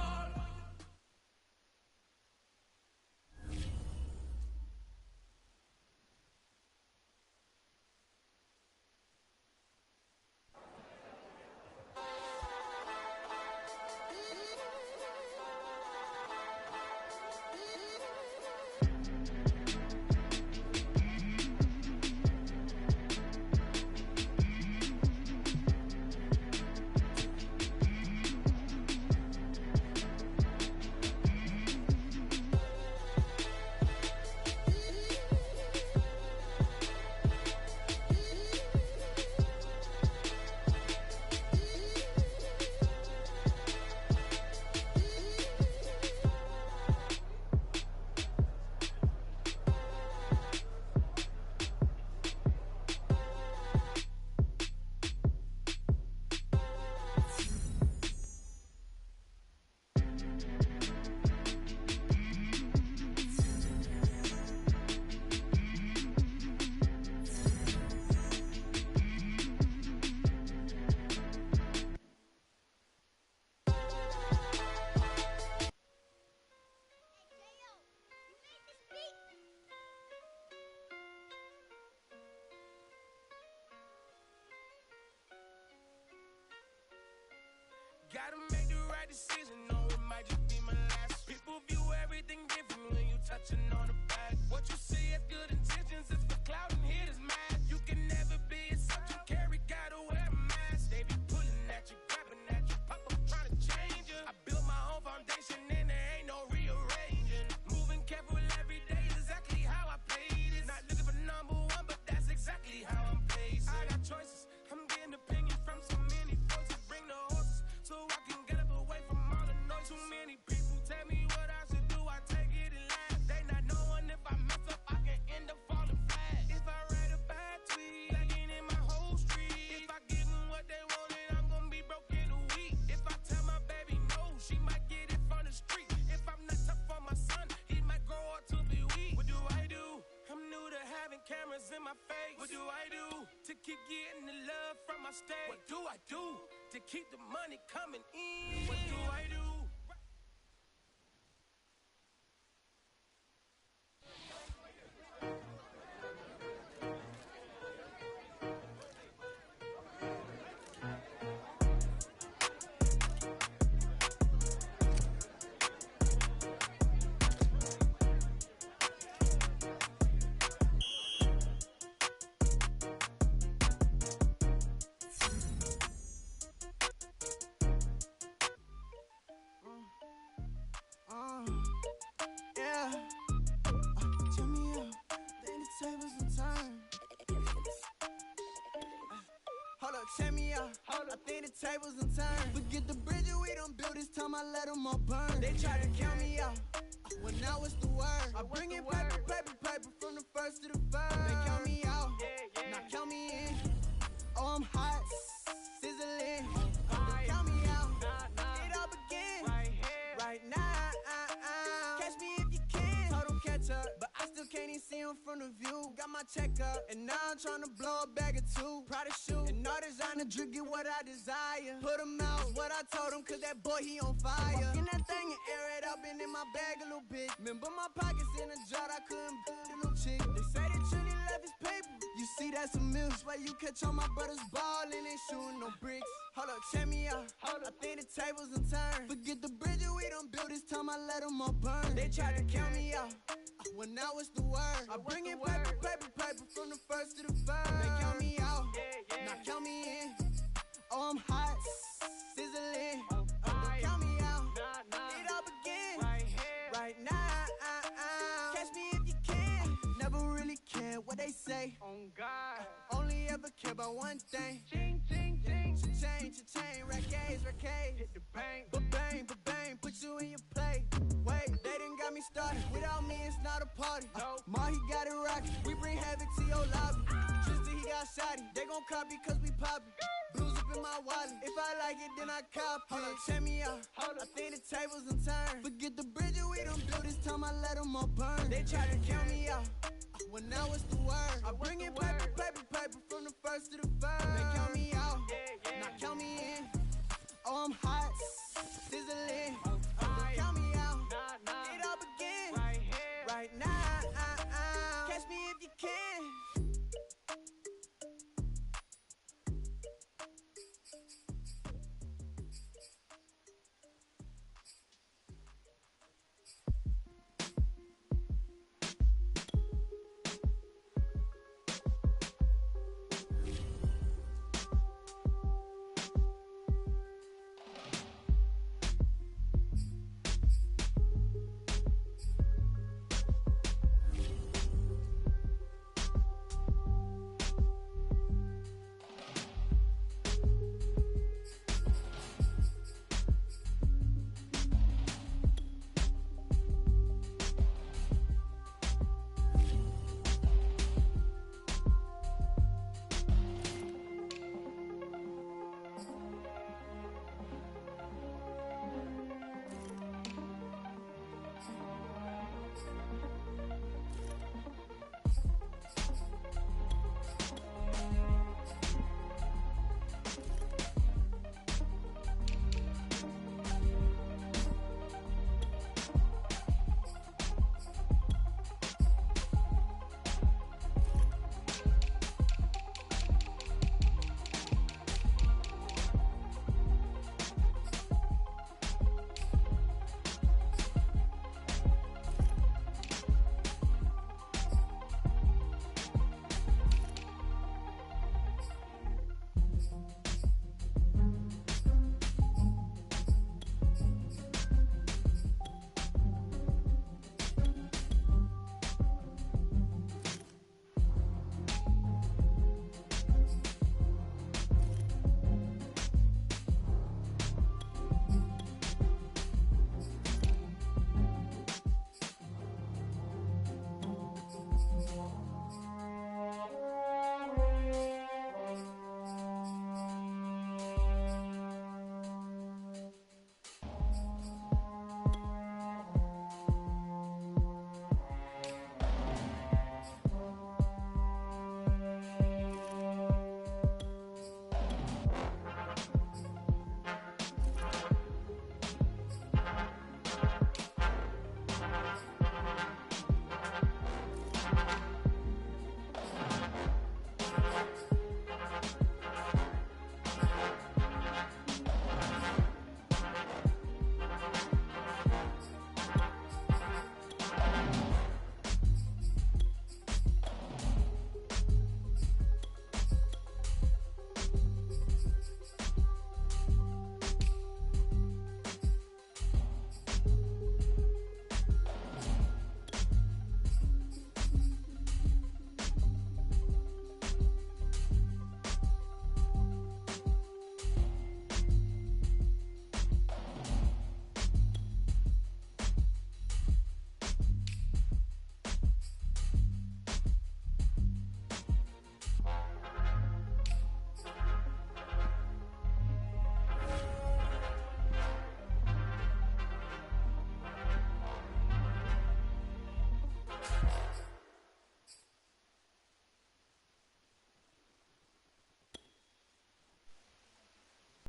Gotta make the right decision, no, it might just be my last. People view everything different when you touching on the back. What you see as good intentions is for clout and haters mad. You can never be a subject, carry, gotta wear a mask. They be pulling at you, grabbing at you, pop up trying to change you. I built my own foundation and there ain't no rearranging. Moving careful every day is exactly how I play this. Not looking for number one, but that's exactly how I'm pacing. I got choices, I'm getting opinions from so many voices. Bring the horses so I can get up away from all the noise. Too many people tell me what I should do, I take it and laugh. They not knowing if I mess up, I can end up falling flat. If I write a bad tweet, lagging in my whole street. If I give them what they wanted, I'm gonna be broke in a week. If I tell my baby no, she might get it from the street. If I'm not tough for my son, he might grow up to be weak. What do I do? I'm new to having cameras in my face. What do I do to keep getting the love from my state? What do I do to keep the money coming in? What do I do? Yeah. Turn me up. Then the tables and turn. Hold up, check me out. I think the tables and turn. Forget the bridges we done built, this time I let them all burn. They tried to count me out. When now it's the word. I bring in paper, paper, paper from the first to the third. They count me out. Now count me in. Oh, I'm hot. Sizzling. Don't count me out. It all begin. Right now. Catch me if you can. Total catch up. But I still can't even see him from the view. Got my check up. And now I'm trying to blow a bag or two. Proud of shoe. And all designer drip, get what I desire. Put him out. What I told him, cause that boy, he on fire. Walk in that thing and air it up. And in my bag a little bit. Remember my pockets in a jar. I couldn't build a little chick. They say that Trini left his paper. You see that's a milk. Where you catch all my brothers ballin', ain't shooting no bricks. Hold up, check me out. I think the tables and turn. Forget the bridges we done built, this time I let them all burn. They tried to count me out. When now it's the word. I bring in paper, paper, paper from the first to the third. They count me out. Now count me in. Oh, I'm hot. Sizzling. Don't count me out. It all begin. Right now. Catch me if you can. Never really care what they say. On God. Only ever care about one thing. Ching, ching, ching. Cha-chain, rack-A's. Hit the bank. Ba-bang, put you in your play. Wait, they done got me started. Without me, it's not a party. Ma, he got it rockin'. We bring havoc to your lobby. Tristan, he got shotty. They gon' copy cause we poppin'. Blues up in my wallet. If I like it, then I cop it. Hold up, check me out. I think the tables done turned. Forget the bridges we done built. This time I let them all burn. They try to count me out. When now it's the word. I bring in paper, paper, paper from